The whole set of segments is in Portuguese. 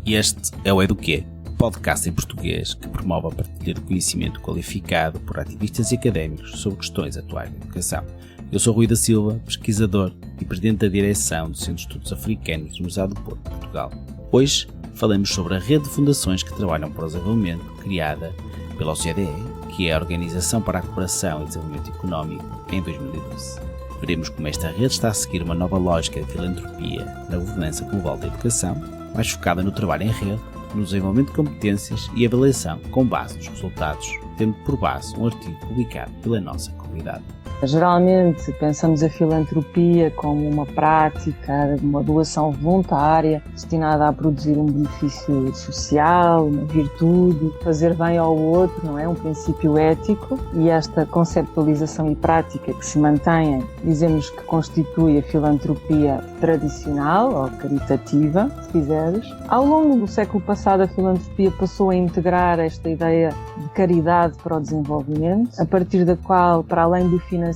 E este é o Eduquê, podcast em português que promove a partilha de conhecimento qualificado por ativistas e académicos sobre questões atuais da educação. Eu sou Rui da Silva, pesquisador e presidente da direção do Centro de Estudos Africanos da Universidade do Porto, Portugal. Hoje falamos sobre a rede de fundações que trabalham para o desenvolvimento, criada pela OCDE, que é a Organização para a Cooperação e Desenvolvimento Económico, em 2012. Veremos como esta rede está a seguir uma nova lógica de filantropia na governança global da educação, mais focada no trabalho em rede, no desenvolvimento de competências e avaliação com base nos resultados, tendo por base um artigo publicado pela nossa comunidade. Geralmente pensamos a filantropia como uma prática, uma doação voluntária destinada a produzir um benefício social, uma virtude, fazer bem ao outro, não é? Um princípio ético, e esta conceptualização e prática que se mantém, dizemos que constitui a filantropia tradicional ou caritativa, se quiseres. Ao longo do século passado, a filantropia passou a integrar esta ideia de caridade para o desenvolvimento, a partir da qual, para além do financiamento,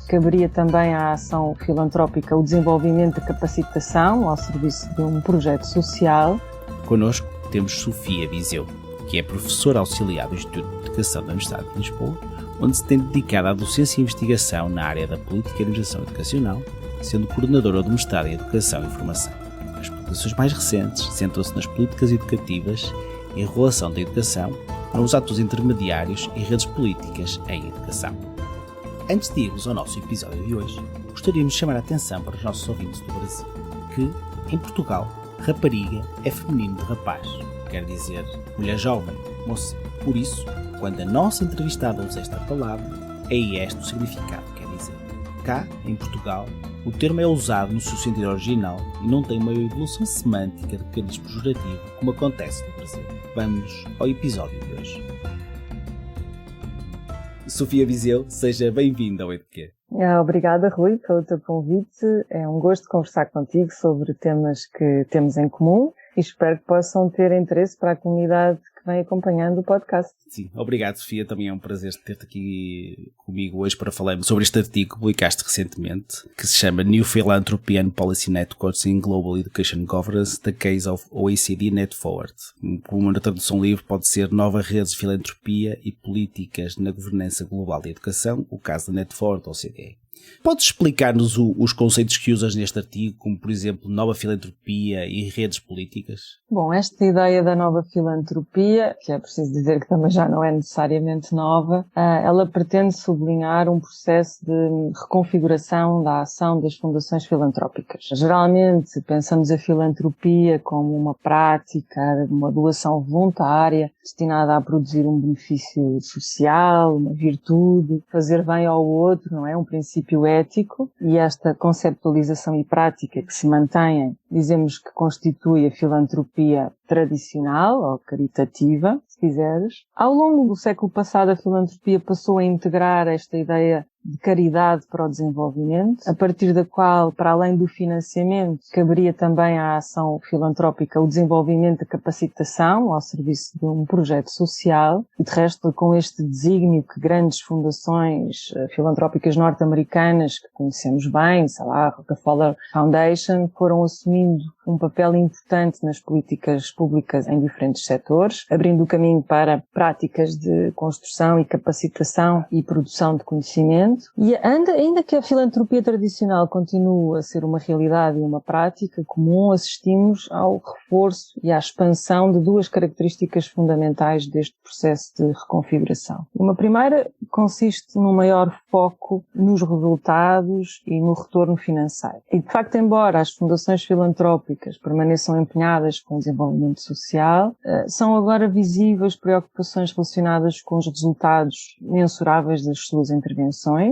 caberia também à ação filantrópica o desenvolvimento de capacitação ao serviço de um projeto social. Connosco temos Sofia Viseu, que é professora auxiliar do Instituto de Educação da Universidade de Lisboa, onde se tem dedicado à docência e investigação na área da política e organização educacional, sendo coordenadora do mestrado em Educação e Formação. As publicações mais recentes centram-se nas políticas educativas e a relação da educação com os atores intermediários e redes políticas em educação. Antes de irmos ao nosso episódio de hoje, gostaríamos de chamar a atenção para os nossos ouvintes do Brasil, que, em Portugal, rapariga é feminino de rapaz, quer dizer mulher jovem, moça. Por isso, quando a nossa entrevistada usa esta palavra, é este o significado que quer dizer. Cá, em Portugal, o termo é usado no seu sentido original e não tem uma evolução semântica de cariz pejorativo como acontece no Brasil. Vamos ao episódio de hoje. Sofia Viseu, seja bem-vinda ao Eduquê. Obrigada, Rui, pelo teu convite. É um gosto conversar contigo sobre temas que temos em comum e espero que possam ter interesse para a comunidade que vem acompanhando o podcast. Sim, obrigado, Sofia. Também é um prazer ter-te aqui comigo hoje para falarmos sobre este artigo que publicaste recentemente, que se chama New Philanthropy and Policy Networks in Global Education Governance, The Case of OECD Net Forward. Como uma tradução livre pode ser Novas Redes de Filantropia e Políticas na Governança Global da Educação, o caso da Net Forward OCDE. Podes explicar-nos os conceitos que usas neste artigo, como por exemplo nova filantropia e redes políticas? Bom, esta ideia da nova filantropia, que é preciso dizer que também já não é necessariamente nova, ela pretende sublinhar um processo de reconfiguração da ação das fundações filantrópicas. Geralmente pensamos a filantropia como uma prática, uma doação voluntária destinada a produzir um benefício social, uma virtude, fazer bem ao outro, não é? Um princípio ético, e esta conceptualização e prática que se mantém, dizemos que constitui a filantropia tradicional ou caritativa, se quiseres. Ao longo do século passado, a filantropia passou a integrar esta ideia de caridade para o desenvolvimento, a partir da qual, para além do financiamento, caberia também à ação filantrópica o desenvolvimento de capacitação ao serviço de um projeto social. E, de resto, com este desígnio que grandes fundações filantrópicas norte-americanas, que conhecemos bem, sei lá, Rockefeller Foundation, foram assumindo um papel importante nas políticas públicas em diferentes setores, abrindo o caminho para práticas de construção e capacitação e produção de conhecimento. E ainda que a filantropia tradicional continue a ser uma realidade e uma prática comum, assistimos ao reforço e à expansão de duas características fundamentais deste processo de reconfiguração. Uma primeira consiste num maior foco nos resultados e no retorno financeiro. E, de facto, embora as fundações filantrópicas permaneçam empenhadas com o desenvolvimento social, são agora visíveis preocupações relacionadas com os resultados mensuráveis das suas intervenções.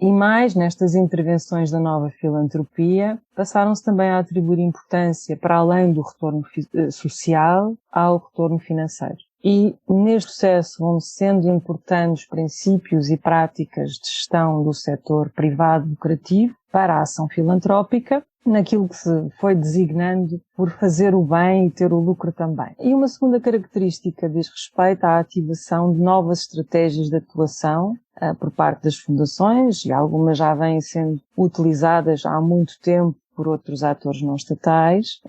E mais, nestas intervenções da nova filantropia, passaram-se também a atribuir importância, para além do retorno social, ao retorno financeiro. E neste processo vão sendo importantes princípios e práticas de gestão do setor privado lucrativo para a ação filantrópica, naquilo que se foi designando por fazer o bem e ter o lucro também. E uma segunda característica diz respeito à ativação de novas estratégias de atuação por parte das fundações, e algumas já vêm sendo utilizadas há muito tempo por outros atores não estatais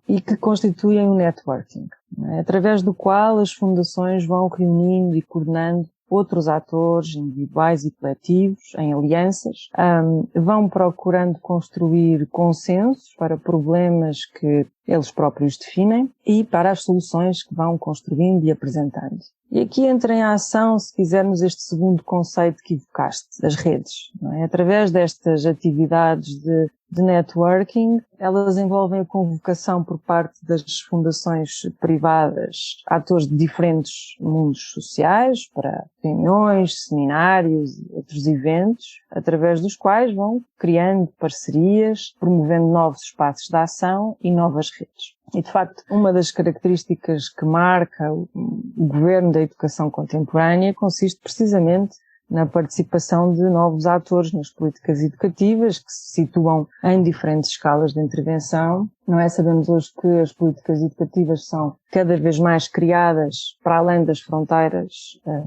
e que constituem um networking, através do qual as fundações vão reunindo e coordenando outros atores individuais e coletivos em alianças, vão procurando construir consensos para problemas que eles próprios definem e para as soluções que vão construindo e apresentando. E aqui entra em ação, se quisermos, este segundo conceito que evocaste, as redes. Não é? Através destas atividades de networking, elas envolvem a convocação por parte das fundações privadas, atores de diferentes mundos sociais, para reuniões, seminários e outros eventos, através dos quais vão criando parcerias, promovendo novos espaços de ação e novas redes. E, de facto, uma das características que marca o governo da educação contemporânea consiste precisamente na participação de novos atores nas políticas educativas que se situam em diferentes escalas de intervenção. Não é? Sabemos hoje que as políticas educativas são cada vez mais criadas para além das fronteiras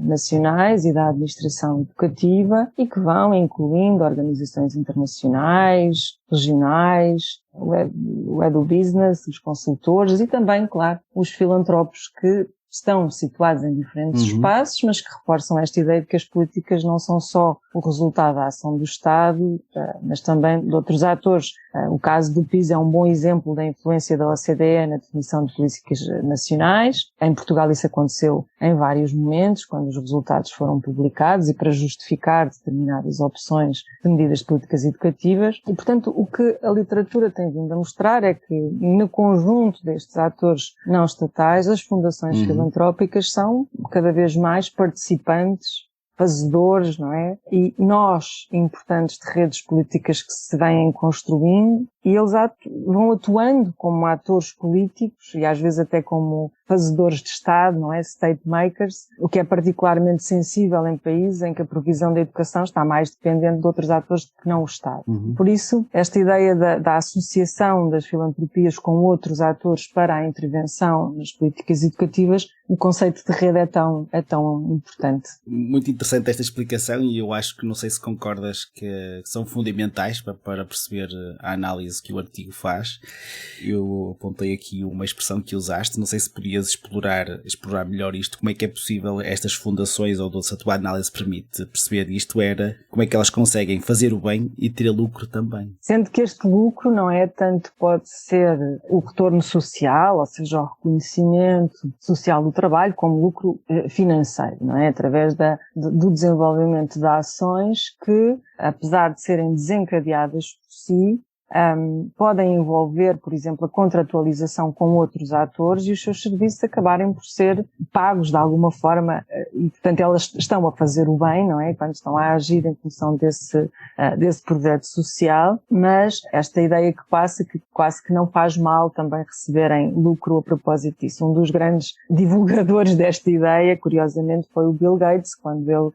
nacionais e da administração educativa e que vão incluindo organizações internacionais, regionais, o EduBusiness, os consultores e também, claro, os filantropos que estão situados em diferentes espaços, mas que reforçam esta ideia de que as políticas não são só o resultado da ação do Estado, mas também de outros atores. O caso do PISA é um bom exemplo da influência da OCDE na definição de políticas nacionais. Em Portugal isso aconteceu em vários momentos, quando os resultados foram publicados e para justificar determinadas opções de medidas de políticas educativas. E, portanto, o que a literatura tem vindo a mostrar é que, no conjunto destes atores não estatais, as fundações filantrópicas são cada vez mais participantes, fazedores, não é? E nós, importantes de redes políticas que se vêm construindo, e eles vão atuando como atores políticos e às vezes até como fazedores de Estado, não é? State makers, o que é particularmente sensível em países em que a provisão da educação está mais dependente de outros atores que não o Estado. Por isso, esta ideia da associação das filantropias com outros atores para a intervenção nas políticas educativas, o conceito de rede é tão importante. Muito interessante esta explicação e eu acho que, não sei se concordas, que são fundamentais para perceber a análise que o artigo faz. Eu apontei aqui uma expressão que usaste, não sei se podias explorar melhor isto, como é que é possível estas fundações, ou se a tua análise permite perceber isto, como é que elas conseguem fazer o bem e ter lucro também. Sendo que este lucro não é tanto, pode ser o retorno social, ou seja, o reconhecimento social do trabalho, como lucro financeiro, não é? Através do desenvolvimento de ações que, apesar de serem desencadeadas por si, podem envolver, por exemplo, a contratualização com outros atores e os seus serviços acabarem por ser pagos de alguma forma e, portanto, elas estão a fazer o bem, não é? Quando estão a agir em função desse projeto social, mas esta ideia que passa, que quase que não faz mal também receberem lucro a propósito disso. Um dos grandes divulgadores desta ideia, curiosamente, foi o Bill Gates, quando ele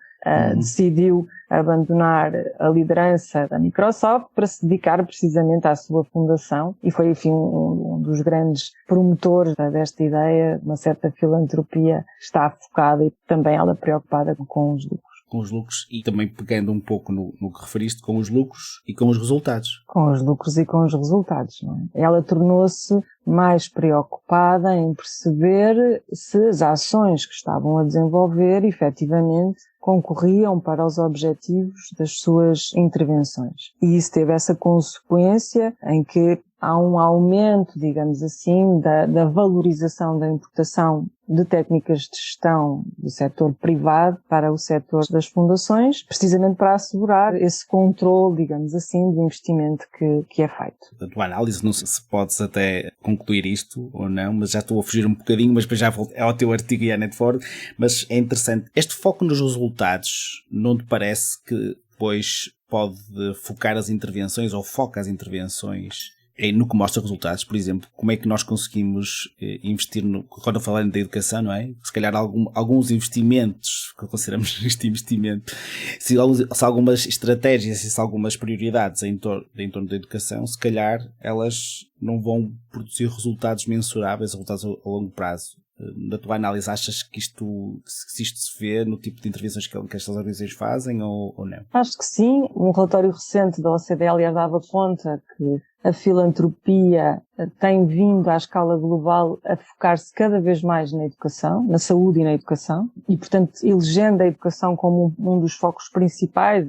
decidiu abandonar a liderança da Microsoft para se dedicar precisamente à sua fundação e foi, enfim, um dos grandes promotores desta ideia, uma certa filantropia está focada e também ela preocupada com os lucros. Com os lucros e também pegando um pouco no que referiste, com os lucros e com os resultados. Com os lucros e com os resultados, não é? Ela tornou-se mais preocupada em perceber se as ações que estavam a desenvolver efetivamente concorriam para os objetivos das suas intervenções. E isso teve essa consequência em que há um aumento, digamos assim, da valorização da importação de técnicas de gestão do setor privado para o setor das fundações, precisamente para assegurar esse controle, digamos assim, do investimento que é feito. Da tua análise, não sei se podes até concluir isto ou não, mas já estou a fugir um bocadinho, mas depois já volto ao teu artigo e à Netford, mas é interessante. Este foco nos resultados não te parece que depois pode focar as intervenções ou foca as intervenções no que mostra resultados? Por exemplo, como é que nós conseguimos investir, quando falando da educação, não é? Se calhar alguns investimentos, que consideramos este investimento, se algumas estratégias, se algumas prioridades em torno da educação, se calhar elas não vão produzir resultados mensuráveis, resultados a longo prazo. Na tua análise, achas que isto se vê no tipo de intervenções que estas organizações fazem ou não? Acho que sim. Um relatório recente da OCDE, aliás, dava conta que a filantropia tem vindo à escala global a focar-se cada vez mais na educação, na saúde e na educação, e, portanto, elegendo a educação como um dos focos principais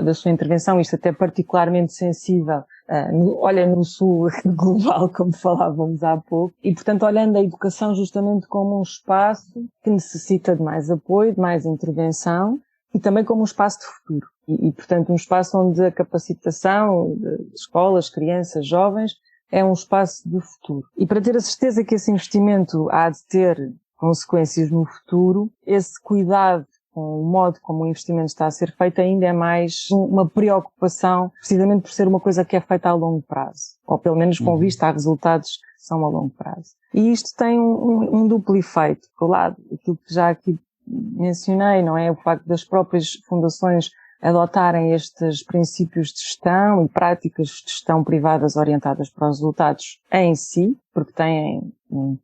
da sua intervenção, isto até particularmente sensível, no sul global, como falávamos há pouco, e, portanto, olhando a educação justamente como um espaço que necessita de mais apoio, de mais intervenção, e também como um espaço de futuro. E, portanto, um espaço onde a capacitação de escolas, crianças, jovens, é um espaço do futuro. E para ter a certeza que esse investimento há de ter consequências no futuro, esse cuidado com o modo como o investimento está a ser feito ainda é mais uma preocupação, precisamente por ser uma coisa que é feita a longo prazo. Ou pelo menos com vista a resultados que são a longo prazo. E isto tem um duplo efeito. Por um lado, aquilo que já aqui mencionei, não é? O facto das próprias fundações adotarem estes princípios de gestão e práticas de gestão privadas orientadas para os resultados em si, porque têm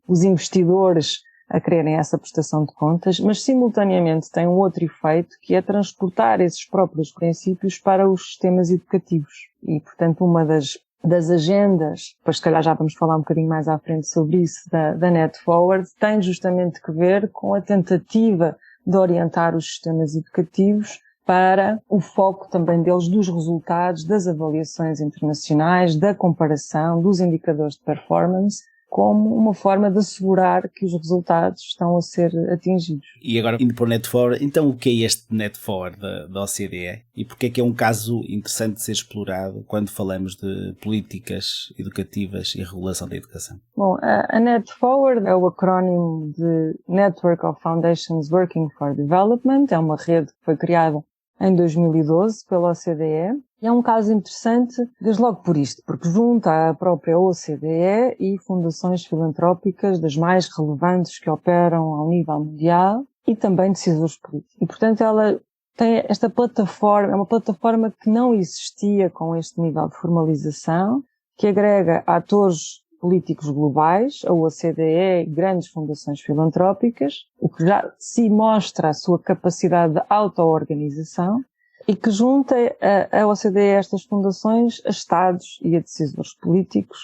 os investidores a quererem essa prestação de contas, mas simultaneamente tem um outro efeito, que é transportar esses próprios princípios para os sistemas educativos. E, portanto, uma das agendas, depois se calhar já vamos falar um bocadinho mais à frente sobre isso, da NetForward, tem justamente que ver com a tentativa de orientar os sistemas educativos para o foco também deles dos resultados, das avaliações internacionais, da comparação, dos indicadores de performance, como uma forma de assegurar que os resultados estão a ser atingidos. E agora, indo para o NetForward, então o que é este NetForward da OCDE? E porque é que é um caso interessante de ser explorado quando falamos de políticas educativas e regulação da educação? Bom, a NetForward é o acrónimo de Network of Foundations Working for Development, é uma rede que foi criada em 2012 pela OCDE. E é um caso interessante, desde logo por isto, porque junta a própria OCDE e fundações filantrópicas das mais relevantes que operam ao nível mundial e também decisores políticos. E, portanto, ela tem esta plataforma, é uma plataforma que não existia com este nível de formalização, que agrega atores políticos globais, a OCDE e grandes fundações filantrópicas, o que já se mostra a sua capacidade de auto-organização, e que junta a OCDE a estas fundações, a Estados e a decisores políticos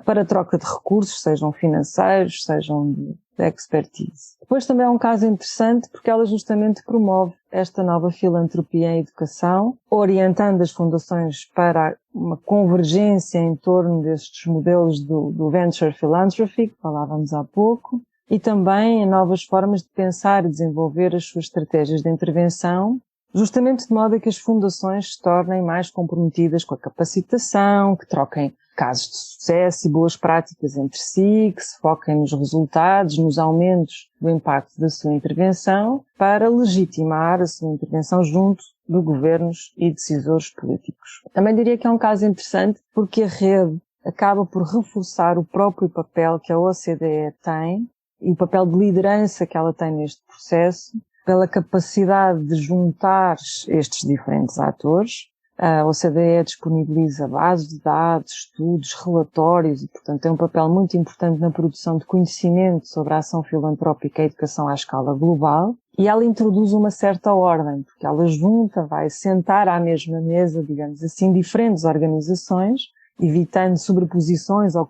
para troca de recursos, sejam financeiros, sejam de expertise. Depois também é um caso interessante porque ela justamente promove esta nova filantropia em educação, orientando as fundações para uma convergência em torno destes modelos do Venture Philanthropy, que falávamos há pouco, e também em novas formas de pensar e desenvolver as suas estratégias de intervenção, justamente de modo a que as fundações se tornem mais comprometidas com a capacitação, que troquem casos de sucesso e boas práticas entre si, que se foquem nos resultados, nos aumentos do impacto da sua intervenção, para legitimar a sua intervenção junto de governos e decisores políticos. Também diria que é um caso interessante porque a rede acaba por reforçar o próprio papel que a OCDE tem e o papel de liderança que ela tem neste processo, pela capacidade de juntar estes diferentes atores. A OCDE disponibiliza bases de dados, estudos, relatórios e, portanto, tem um papel muito importante na produção de conhecimento sobre a ação filantrópica e a educação à escala global. E ela introduz uma certa ordem, porque ela junta, vai sentar à mesma mesa, digamos assim, diferentes organizações, evitando sobreposições ou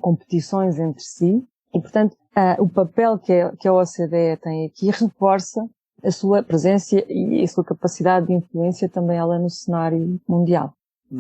competições entre si. E, portanto, o papel que a OCDE tem aqui reforça a sua presença e a sua capacidade de influência também ela no cenário mundial.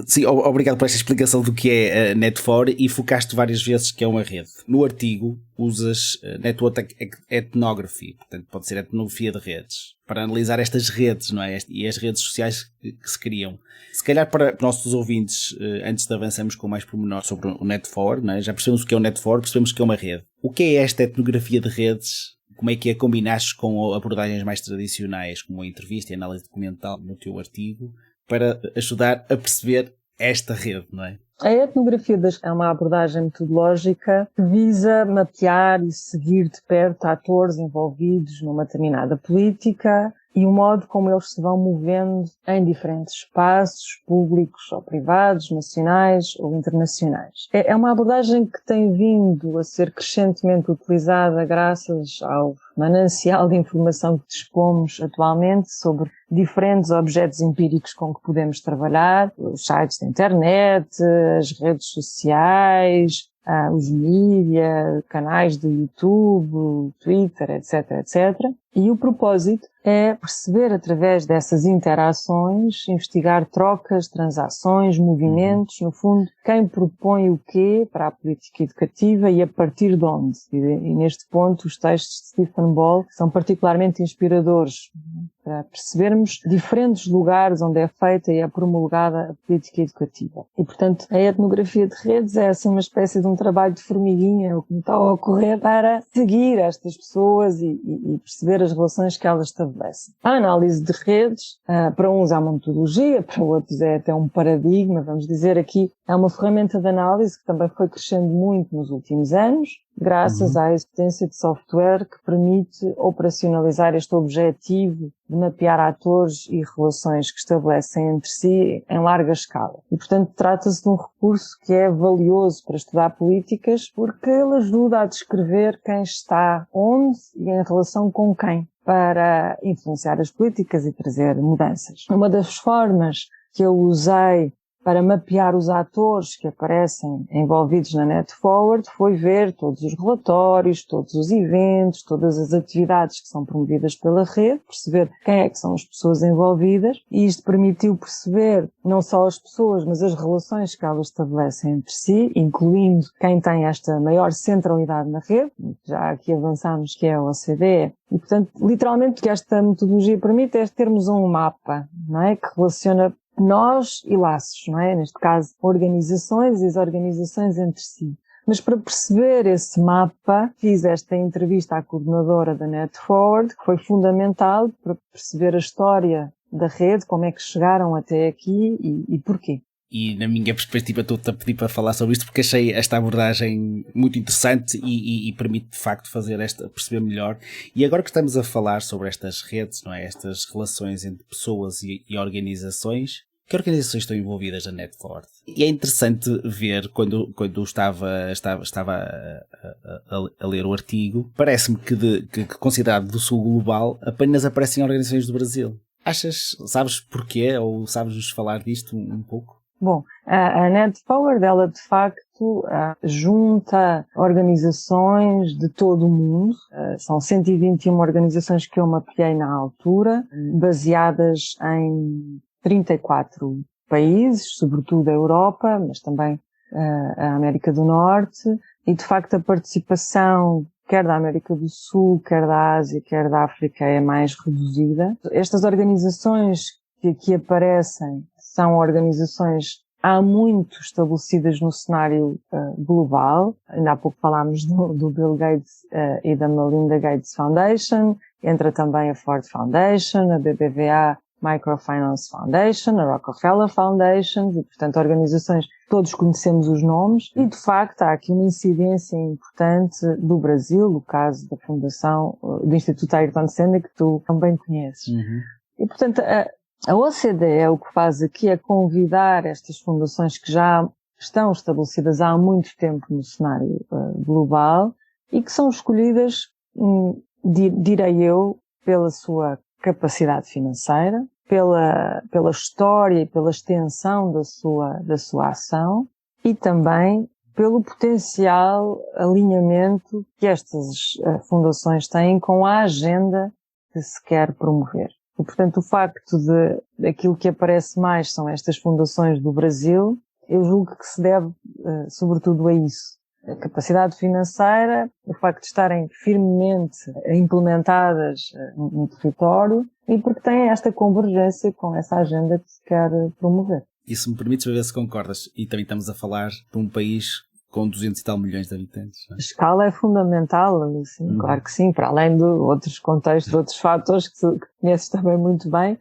Sim, obrigado por esta explicação do que é a NetForward e focaste várias vezes que é uma rede. No artigo usas Network Ethnography, portanto pode ser etnografia de redes, para analisar estas redes, não é? E as redes sociais que se criam. Se calhar para nossos ouvintes, antes de avançarmos com mais pormenor sobre o NetForward, não é? Já percebemos o que é o NetForward, percebemos que é uma rede. O que é esta etnografia de redes? Como é que a combinaste com abordagens mais tradicionais, como a entrevista e a análise documental no teu artigo, para ajudar a perceber esta rede, não é? A etnografia é uma abordagem metodológica que visa mapear e seguir de perto atores envolvidos numa determinada política, e o modo como eles se vão movendo em diferentes espaços, públicos ou privados, nacionais ou internacionais. É uma abordagem que tem vindo a ser crescentemente utilizada graças ao manancial de informação que dispomos atualmente sobre diferentes objetos empíricos com que podemos trabalhar, os sites da internet, as redes sociais, os mídia, canais do YouTube, Twitter, etc., etc. E o propósito é perceber através dessas interações, investigar trocas, transações, movimentos, no fundo, quem propõe o quê para a política educativa e a partir de onde. E neste ponto os textos de Stephen Ball são particularmente inspiradores para percebermos diferentes lugares onde é feita e é promulgada a política educativa. E, portanto, a etnografia de redes é assim uma espécie de um trabalho de formiguinha, o que me está a ocorrer para seguir estas pessoas e perceber as relações que elas estabelecem. A análise de redes, para uns é uma metodologia, para outros é até um paradigma, vamos dizer aqui, é uma ferramenta de análise que também foi crescendo muito nos últimos anos, graças à existência de software que permite operacionalizar este objetivo de mapear atores e relações que estabelecem entre si em larga escala. E, portanto, trata-se de um recurso que é valioso para estudar políticas porque ele ajuda a descrever quem está onde e em relação com quem para influenciar as políticas e trazer mudanças. Uma das formas que eu usei para mapear os atores que aparecem envolvidos na NetForward foi ver todos os relatórios, todos os eventos, todas as atividades que são promovidas pela rede, perceber quem é que são as pessoas envolvidas, e isto permitiu perceber não só as pessoas, mas as relações que elas estabelecem entre si, incluindo quem tem esta maior centralidade na rede, já aqui avançamos que é a OCDE, e portanto, literalmente o que esta metodologia permite é termos um mapa, não é, que relaciona nós e laços, não é? Neste caso, organizações e as organizações entre si. Mas para perceber esse mapa, fiz esta entrevista à coordenadora da NetForward, que foi fundamental para perceber a história da rede, como é que chegaram até aqui e porquê. E na minha perspectiva estou-te a pedir para falar sobre isto porque achei esta abordagem muito interessante e permite de facto perceber melhor. E agora que estamos a falar sobre estas redes, não é? Estas relações entre pessoas e organizações, que organizações estão envolvidas na NetForward? E é interessante ver, quando estava a ler o artigo, parece-me que considerado do sul global, apenas aparecem organizações do Brasil. Sabes porquê? Ou sabes-nos falar disto um pouco? Bom, a NetForward, ela de facto junta organizações de todo o mundo. São 121 organizações que eu mapeei na altura, baseadas em 34 países, sobretudo a Europa, mas também a América do Norte. E de facto a participação quer da América do Sul, quer da Ásia, quer da África é mais reduzida. Estas organizações que aqui aparecem são organizações há muito estabelecidas no cenário global. Ainda há pouco falámos do Bill Gates e da Melinda Gates Foundation. Entra também a Ford Foundation, a BBVA Microfinance Foundation, a Rockefeller Foundation, e portanto organizações que todos conhecemos os nomes. E de facto há aqui uma incidência importante do Brasil, no caso da fundação do Instituto Ayrton Senna, que tu também conheces. E portanto a OCDE o que faz aqui é convidar estas fundações que já estão estabelecidas há muito tempo no cenário global e que são escolhidas, direi eu, pela sua capacidade financeira, pela história e pela extensão da sua ação e também pelo potencial alinhamento que estas fundações têm com a agenda que se quer promover. E, portanto, o facto de aquilo que aparece mais são estas fundações do Brasil, eu julgo que se deve, sobretudo, a isso. A capacidade financeira, o facto de estarem firmemente implementadas no território e porque têm esta convergência com essa agenda que se quer promover. Isso me permite ver se concordas. E também estamos a falar de um país com 200 e tal milhões de habitantes. Não é? A escala é fundamental, sim, claro que sim, para além de outros contextos, outros fatores que conheces também muito bem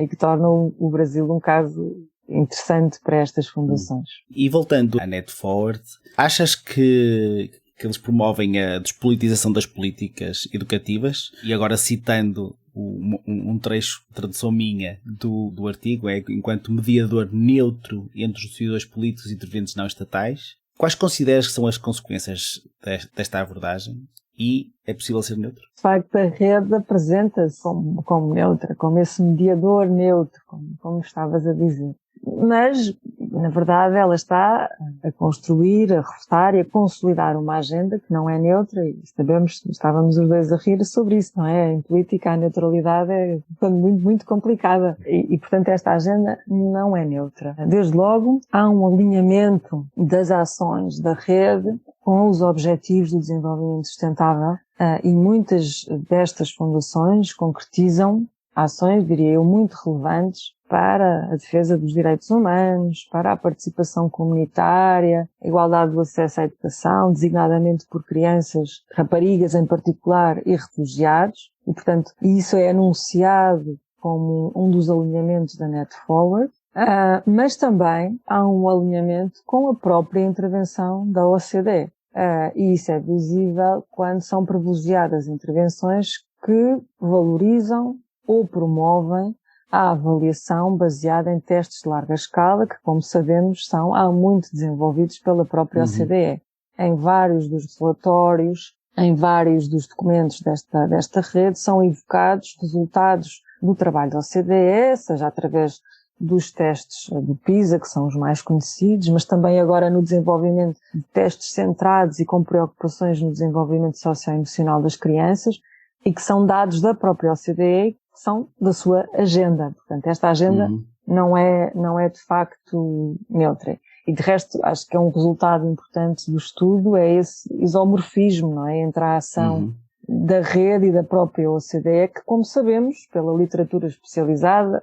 e que tornam o Brasil um caso interessante para estas fundações. E voltando à NetForward, achas que eles promovem a despolitização das políticas educativas? E agora citando um trecho de tradução minha do artigo, é enquanto mediador neutro entre os decisores políticos e intervenientes não estatais. Quais consideras que são as consequências desta abordagem? E é possível ser neutro? De facto, a rede apresenta-se como neutra, como esse mediador neutro, como estavas a dizer. Mas, na verdade, ela está a construir, a reforçar e a consolidar uma agenda que não é neutra, e estávamos os dois a rir sobre isso, não é? Em política a neutralidade é muito, muito complicada e, portanto, esta agenda não é neutra. Desde logo, há um alinhamento das ações da rede com os objetivos do desenvolvimento sustentável e muitas destas fundações concretizam ações, diria eu, muito relevantes para a defesa dos direitos humanos, para a participação comunitária, a igualdade do acesso à educação, designadamente por crianças, raparigas em particular, e refugiados. E, portanto, isso é anunciado como um dos alinhamentos da Net Forward. Mas também há um alinhamento com a própria intervenção da OCDE. E isso é visível quando são privilegiadas intervenções que valorizam ou promovem a avaliação baseada em testes de larga escala, que, como sabemos, são há muito desenvolvidos pela própria OCDE. Em vários dos relatórios, em vários dos documentos desta rede, são evocados resultados do trabalho da OCDE, seja através dos testes do PISA, que são os mais conhecidos, mas também agora no desenvolvimento de testes centrados e com preocupações no desenvolvimento socioemocional das crianças, e que são dados da própria OCDE, que são da sua agenda. Portanto, esta agenda não é de facto neutra. E de resto, acho que é um resultado importante do estudo, é esse isomorfismo, não é? Entre a ação da rede e da própria OCDE, que, como sabemos, pela literatura especializada,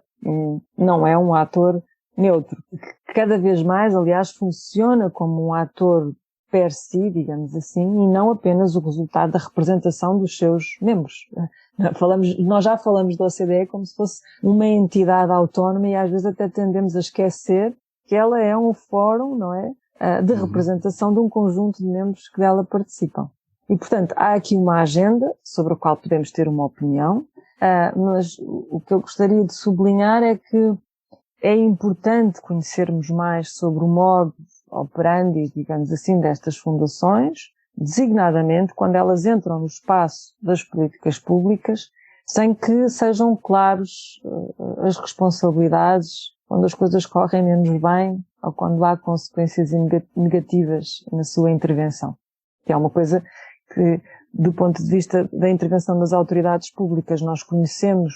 não é um ator neutro. Que cada vez mais, aliás, funciona como um ator per si, digamos assim, e não apenas o resultado da representação dos seus membros. Nós já falamos da OCDE como se fosse uma entidade autónoma e às vezes até tendemos a esquecer que ela é um fórum, não é? De representação de um conjunto de membros que dela participam. E, portanto, há aqui uma agenda sobre a qual podemos ter uma opinião, mas o que eu gostaria de sublinhar é que é importante conhecermos mais sobre o modo operandi, digamos assim, destas fundações, designadamente quando elas entram no espaço das políticas públicas, sem que sejam claros as responsabilidades, quando as coisas correm menos bem ou quando há consequências negativas na sua intervenção. Que é uma coisa que, do ponto de vista da intervenção das autoridades públicas, nós conhecemos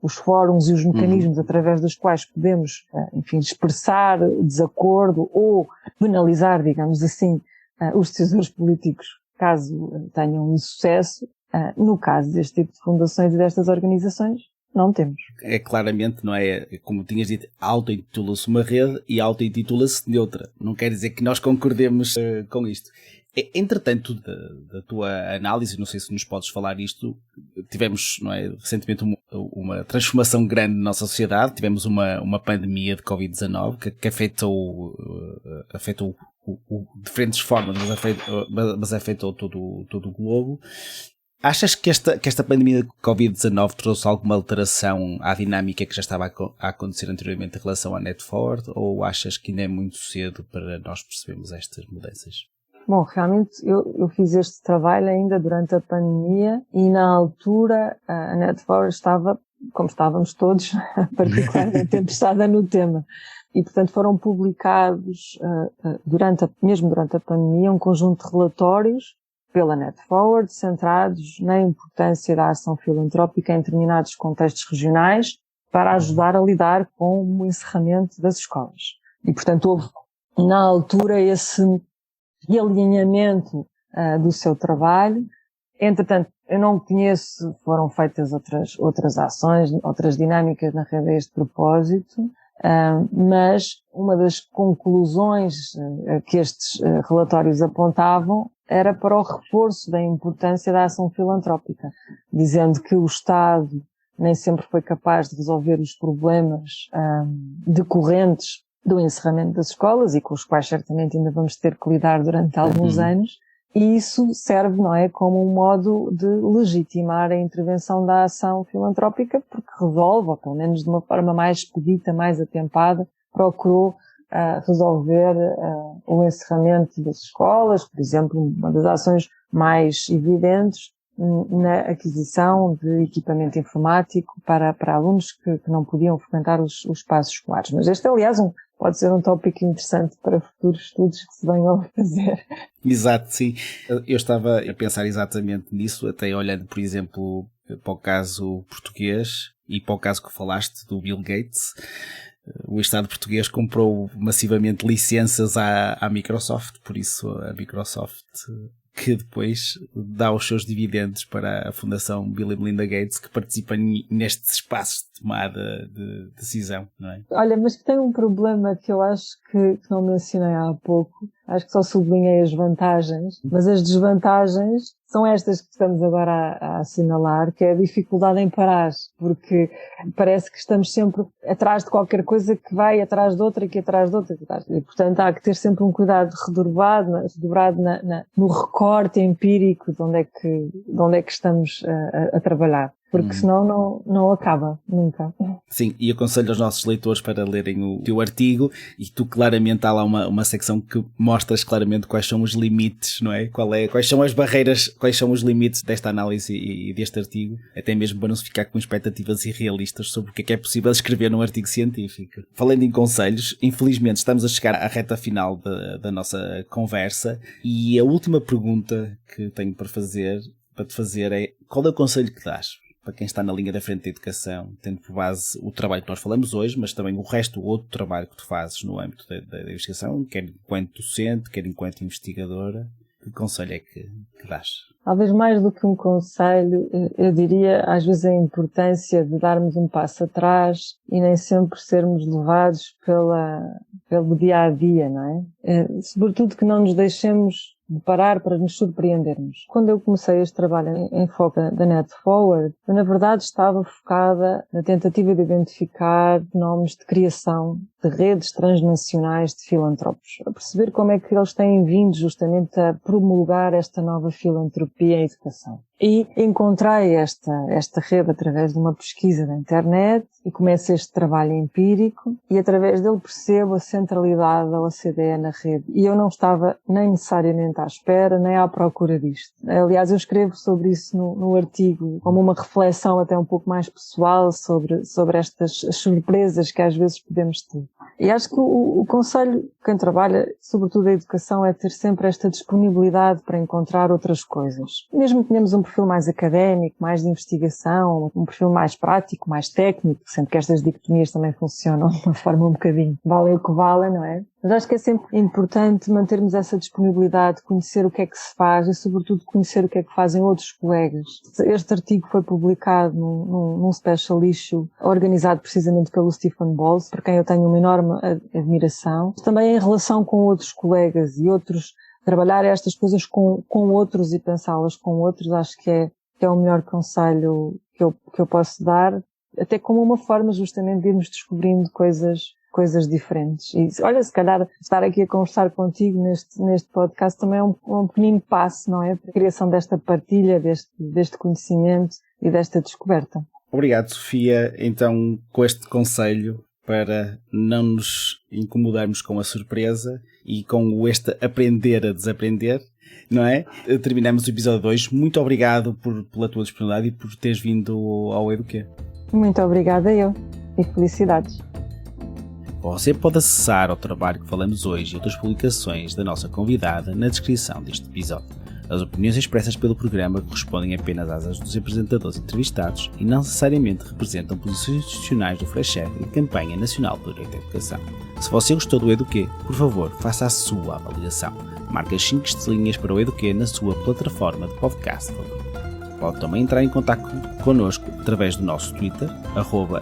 os fóruns e os mecanismos através dos quais podemos, enfim, expressar desacordo ou penalizar, digamos assim, os decisores políticos, caso tenham insucesso. No caso deste tipo de fundações e destas organizações, não temos. É claramente, não é? Como tinhas dito, auto-intitula-se uma rede e auto-intitula-se neutra. Não quer dizer que nós concordemos com isto. Entretanto, da tua análise, não sei se nos podes falar isto, tivemos, não é, recentemente uma transformação grande na nossa sociedade, tivemos uma pandemia de Covid-19 que afetou diferentes formas, mas afetou todo o globo. Achas que esta pandemia de Covid-19 trouxe alguma alteração à dinâmica que já estava a acontecer anteriormente em relação à Net Forward, ou achas que ainda é muito cedo para nós percebermos estas mudanças? Bom, realmente eu fiz este trabalho ainda durante a pandemia e na altura a Net Forward estava, como estávamos todos, particularmente interessada no tema. E, portanto, foram publicados, mesmo durante a pandemia, um conjunto de relatórios pela Net Forward, centrados na importância da ação filantrópica em determinados contextos regionais para ajudar a lidar com o encerramento das escolas. E, portanto, houve, na altura, esse realinhamento do seu trabalho. Entretanto, eu não conheço, foram feitas outras ações, outras dinâmicas na rede a este propósito, mas uma das conclusões que estes relatórios apontavam era para o reforço da importância da ação filantrópica, dizendo que o Estado nem sempre foi capaz de resolver os problemas decorrentes do encerramento das escolas e com os quais certamente ainda vamos ter que lidar durante alguns anos, E isso serve, não é, como um modo de legitimar a intervenção da ação filantrópica, porque resolve, ou pelo menos de uma forma mais expedita, mais atempada, procurou resolver o encerramento das escolas, por exemplo, uma das ações mais evidentes na aquisição de equipamento informático para alunos que não podiam frequentar os espaços escolares. Mas este, aliás, pode ser um tópico interessante para futuros estudos que se venham a fazer. Exato, sim. Eu estava a pensar exatamente nisso, até olhando, por exemplo, para o caso português e para o caso que falaste do Bill Gates. O Estado português comprou massivamente licenças à Microsoft, por isso a Microsoft que depois dá os seus dividendos para a Fundação Bill e Melinda Gates, que participa nestes espaços de tomada de decisão, não é? Olha, mas que tem um problema que eu acho que não mencionei há pouco. Acho que só sublinhei as vantagens, mas as desvantagens são estas que estamos agora a assinalar, que é a dificuldade em parar, porque parece que estamos sempre atrás de qualquer coisa que vai atrás de outra, que atrás de outra. E, portanto, há que ter sempre um cuidado redobrado no recorte empírico de onde é que estamos a trabalhar. Porque senão não acaba, nunca. Sim, e aconselho aos nossos leitores para lerem o teu artigo, e tu claramente há lá uma secção que mostras claramente quais são os limites, não é? Quais são as barreiras, quais são os limites desta análise e deste artigo, até mesmo para não se ficar com expectativas irrealistas sobre o que é possível escrever num artigo científico. Falando em conselhos, infelizmente estamos a chegar à reta final da nossa conversa, e a última pergunta que tenho para te fazer é: qual é o conselho que dás para quem está na linha da frente da educação, tendo por base o trabalho que nós falamos hoje, mas também o resto, o outro trabalho que tu fazes no âmbito da investigação, quer enquanto docente, quer enquanto investigadora? Que conselho é que dás? Talvez mais do que um conselho, eu diria às vezes a importância de darmos um passo atrás e nem sempre sermos levados pelo dia a dia, não é? Sobretudo que não nos deixemos de parar para nos surpreendermos. Quando eu comecei este trabalho em foco da NetForward, eu na verdade estava focada na tentativa de identificar fenómenos de criação de redes transnacionais de filantropos, a perceber como é que eles têm vindo justamente a promulgar esta nova filantropia em educação. E encontrei esta rede através de uma pesquisa da internet e começo este trabalho empírico e através dele percebo a centralidade da OCDE na rede. E eu não estava nem necessariamente à espera, nem à procura disto. Aliás, eu escrevo sobre isso no artigo, como uma reflexão até um pouco mais pessoal sobre estas surpresas que às vezes podemos ter. E acho que o conselho de quem trabalha, sobretudo a educação, é ter sempre esta disponibilidade para encontrar outras coisas. Mesmo que tenhamos um perfil mais académico, mais de investigação, um perfil mais prático, mais técnico, sendo que estas dicotomias também funcionam de uma forma um bocadinho valem o que valem, não é? Mas acho que é sempre importante mantermos essa disponibilidade, conhecer o que é que se faz e, sobretudo, conhecer o que é que fazem outros colegas. Este artigo foi publicado num special issue organizado precisamente pelo Stephen Balls, por quem eu tenho uma enorme admiração. Também em relação com outros colegas e outros, trabalhar estas coisas com outros e pensá-las com outros, acho que é o melhor conselho que eu posso dar, até como uma forma justamente de irmos descobrindo coisas diferentes. E olha, se calhar estar aqui a conversar contigo neste podcast também é um pequenino passo, não é? Para a criação desta partilha, deste conhecimento e desta descoberta. Obrigado, Sofia. Então, com este conselho para não nos incomodarmos com a surpresa e com este aprender a desaprender, não é? Terminamos o episódio 2. Muito obrigado pela tua disponibilidade e por teres vindo ao Eduquê. Muito obrigada eu e felicidades. Você pode acessar o trabalho que falamos hoje e outras publicações da nossa convidada na descrição deste episódio. As opiniões expressas pelo programa correspondem apenas às dos apresentadores entrevistados e não necessariamente representam posições institucionais do FRECHED e Campanha Nacional pelo Direito à Educação. Se você gostou do Eduquê, por favor, faça a sua avaliação. Marque as 5 estrelinhas para o Eduquê na sua plataforma de podcast. Pode também entrar em contato connosco através do nosso Twitter,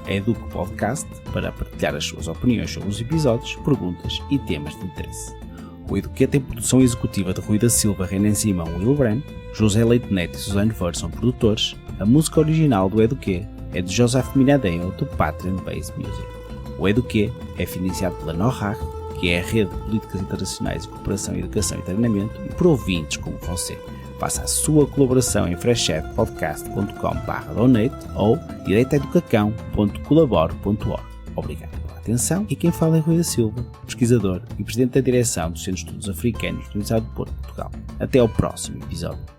@educpodcast, para partilhar as suas opiniões sobre os episódios, perguntas e temas de interesse. O Eduquê tem produção executiva de Rui da Silva, Renan Simão e Will Brand, José Leite Neto e Suzane Fer são produtores. A música original do Eduquê é de Joseph Minadeo, do Patreon Base Music. O Eduquê é financiado pela NORAG, que é a Rede de Políticas Internacionais de Cooperação, Educação e Treinamento, e por ouvintes como você. Faça a sua colaboração em freshchatpodcast.com/donate ou direitoeducacão.colabore.org. Obrigado pela atenção e quem fala é Rui da Silva, pesquisador e presidente da direção do Centro de Estudos Africanos do Universidade de Porto, Portugal. Até ao próximo episódio.